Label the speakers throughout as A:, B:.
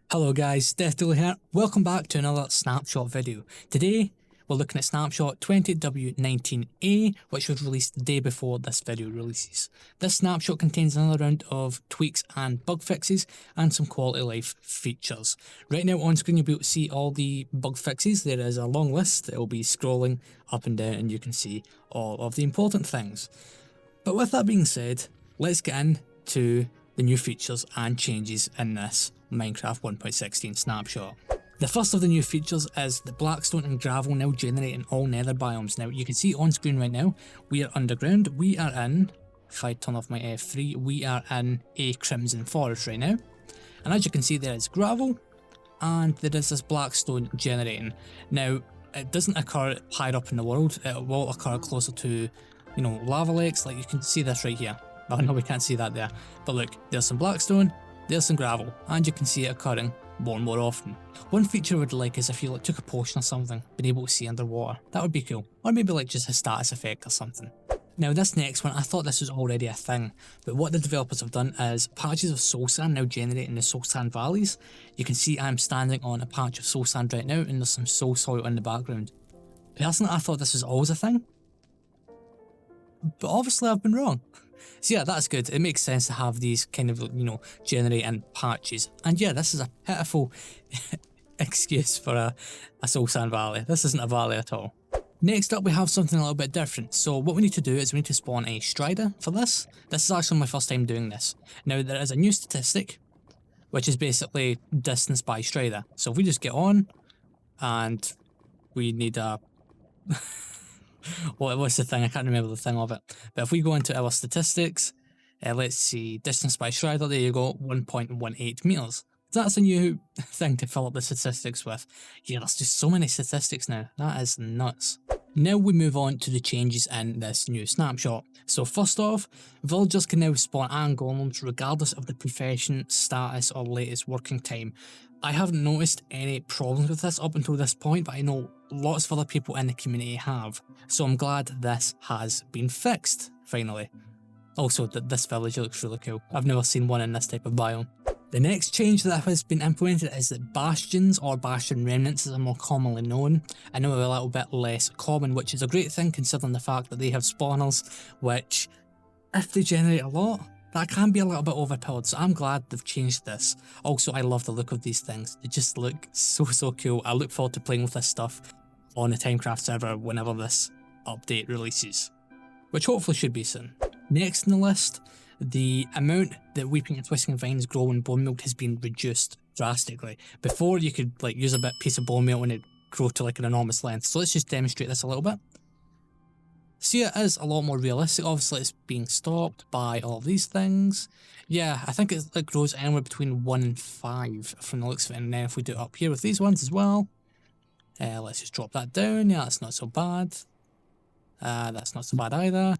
A: Hello guys, Deathdealer here. Welcome back to another snapshot video. Today we're looking at snapshot 20w19a, which was released the day before this video releases. This snapshot contains another round of tweaks and bug fixes and some quality of life features. Right now on screen you'll be able to see all the bug fixes. There is a long list. It will be scrolling up and down and you can see all of the important things. But with that being said, let's get into the new features and changes in this Minecraft 1.16 snapshot. The first of the new features is the blackstone and gravel now generate in all nether biomes. Now you can see on screen right now, we are underground, we are in, if I turn off my F3, we are in a crimson forest right now. And as you can see there is gravel, and there is this blackstone generating. Now it doesn't occur higher up in the world, it will occur closer to, lava lakes, like you can see this right here. Oh no, we can't see that there, but look, there's some blackstone, there's some gravel, and you can see it occurring more and more often. One feature I would like is if you took a potion or something, being able to see underwater. That would be cool. Or maybe like just a status effect or something. Now this next one, I thought this was already a thing, but what the developers have done is patches of soul sand now generate in the soul sand valleys. You can see I'm standing on a patch of soul sand right now and there's some soul soil in the background. Personally, I thought this was always a thing, but obviously I've been wrong. So yeah, that's good. It makes sense to have these kind of, generating patches. And yeah, this is a pitiful excuse for a soul sand valley. This isn't a valley at all. Next up, we have something a little bit different. So what we need to do is we need to spawn a strider for this. This is actually my first time doing this. Now there is a new statistic, which is basically distance by strider. So if we just get on, and we need a... what's the thing? I can't remember the thing of it. But if we go into our statistics, let's see, distance by strider, there you go, 1.18 meters. That's a new thing to fill up the statistics with. Yeah, there's just so many statistics now. That is nuts. Now we move on to the changes in this new snapshot. So first off, villagers can now spawn iron golems regardless of the profession, status or latest working time. I haven't noticed any problems with this up until this point, but I know lots of other people in the community have. So I'm glad this has been fixed, finally. Also, this village looks really cool. I've never seen one in this type of biome. The next change that has been implemented is that bastions or bastion remnants, as are more commonly known, are now a little bit less common, which is a great thing considering the fact that they have spawners, which, if they generate a lot, that can be a little bit overpowered, so I'm glad they've changed this. Also, I love the look of these things. They just look so cool. I look forward to playing with this stuff on the Timecraft server whenever this update releases, which hopefully should be soon. Next on the list, the amount that weeping and twisting vines grow in bone meal has been reduced drastically. Before you could use a piece of bone meal and it grow to an enormous length. So let's just demonstrate this a little bit. See, it is a lot more realistic. Obviously it's being stopped by all of these things. Yeah, I think it grows anywhere between 1 and 5 from the looks of it. And then if we do it up here with these ones as well, let's just drop that down. Yeah, that's not so bad. That's not so bad either.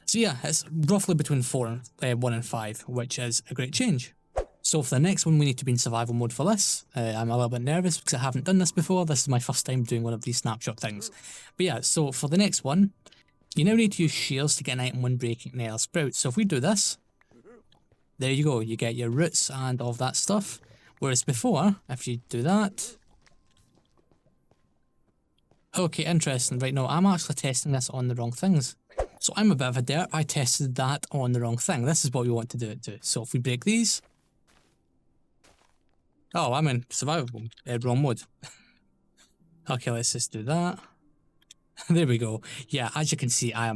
A: So yeah, it's roughly between 1 and 5, which is a great change. So for the next one, we need to be in survival mode for this. I'm a little bit nervous because I haven't done this before. This is my first time doing one of these snapshot things. But yeah, so for the next one, you now need to use shears to get an item when breaking nether sprouts. So if we do this, there you go, you get your roots and all of that stuff. Whereas before, if you do that... Okay, interesting. Right now, I'm actually testing this on the wrong things. So I'm a bit of a derp, I tested that on the wrong thing. This is what we want to do it to. So if we break these... Oh, I'm in survival wrong mode. Okay, let's just do that. There we go. Yeah, as you can see, I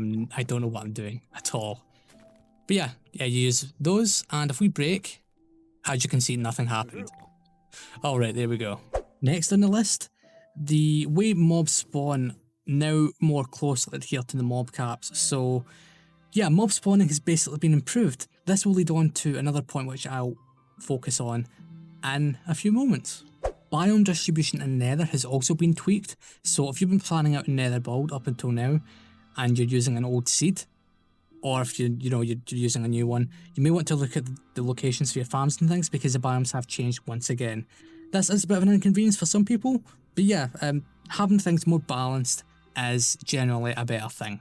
A: don't know what I'm doing at all. But yeah, you use those, and if we break, as you can see, nothing happened. Alright, there we go. Next on the list, the way mobs spawn now more closely adhere to the mob caps. So yeah, mob spawning has basically been improved. This will lead on to another point which I'll focus on in a few moments. Biome distribution in Nether has also been tweaked, so if you've been planning out a Nether build up until now and you're using an old seed, or if you're using a new one, you may want to look at the locations for your farms and things because the biomes have changed once again. This is a bit of an inconvenience for some people, but yeah, having things more balanced is generally a better thing.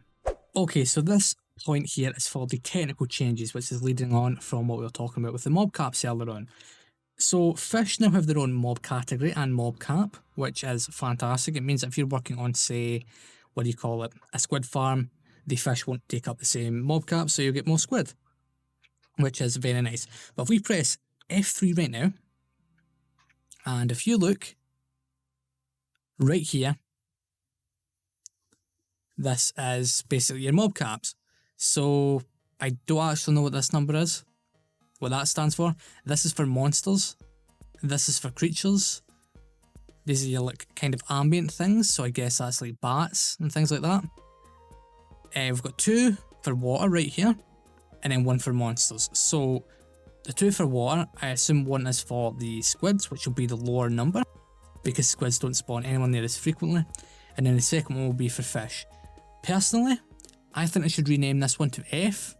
A: Okay, so this point here is for the technical changes, which is leading on from what we were talking about with the mob caps earlier on. So fish now have their own mob category and mob cap, which is fantastic. It means that if you're working on, say, what do you call it, a squid farm, the fish won't take up the same mob cap, so you'll get more squid, which is very nice. But if we press F3 right now, and if you look right here, this is basically your mob caps. So I don't actually know what this number is, what that stands for. This is for monsters. This is for creatures. These are your like kind of ambient things, so I guess that's like bats and things like that. We've got 2 for water right here, and then 1 for monsters. So the 2 for water, I assume 1 is for the squids, which will be the lower number, because squids don't spawn anywhere near as frequently. And then the second one will be for fish. Personally, I think I should rename this one to F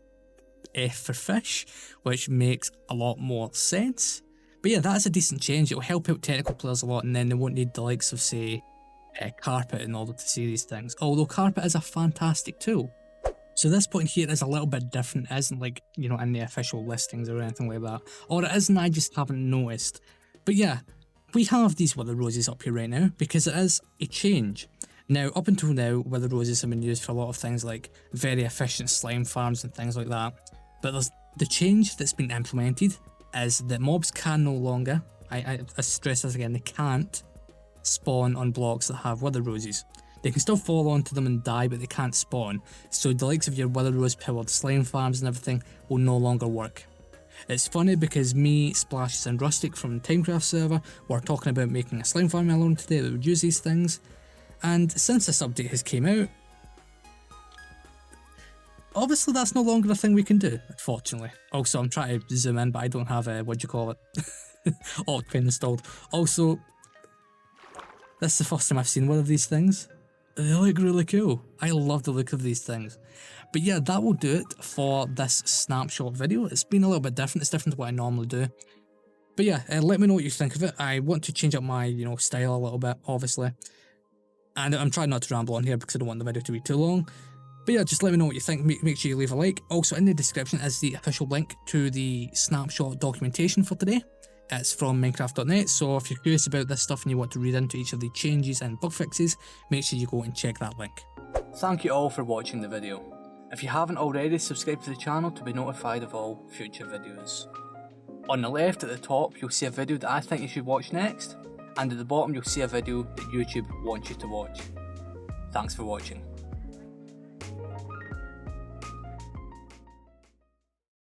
A: for fish, which makes a lot more sense. But yeah, that's a decent change. It'll help out technical players a lot, and then they won't need the likes of, say, carpet in order to see these things. Although carpet is a fantastic tool. So this point here is a little bit different. It isn't like, you know, in the official listings or anything like that. Or it isn't, I just haven't noticed. But yeah, we have these wither roses up here right now because it is a change. Now, up until now, wither roses have been used for a lot of things like very efficient slime farms and things like that. But there's the change that's been implemented is that mobs can no longer, I stress this again, they can't spawn on blocks that have wither roses. They can still fall onto them and die, but they can't spawn. So the likes of your wither rose powered slime farms and everything will no longer work. It's funny because me, Splashes and Rustic from the Timecraft server were talking about making a slime farm alone today that would use these things. And since this update has came out, obviously that's no longer a thing we can do, unfortunately. Also, I'm trying to zoom in, but I don't have a, what do you call it, Octane installed. Also, this is the first time I've seen one of these things. They look really cool. I love the look of these things. But yeah, that will do it for this snapshot video. It's been a little bit different. It's different to what I normally do. But yeah, let me know what you think of it. I want to change up my, style a little bit, obviously. And I'm trying not to ramble on here because I don't want the video to be too long. But yeah, just let me know what you think. Make sure you leave a like. Also, in the description is the official link to the snapshot documentation for today. It's from Minecraft.net, so if you're curious about this stuff and you want to read into each of the changes and bug fixes, make sure you go and check that link. Thank you all for watching the video. If you haven't already, subscribe to the channel to be notified of all future videos. On the left at the top, you'll see a video that I think you should watch next, and at the bottom you'll see a video that YouTube wants you to watch. Thanks for watching.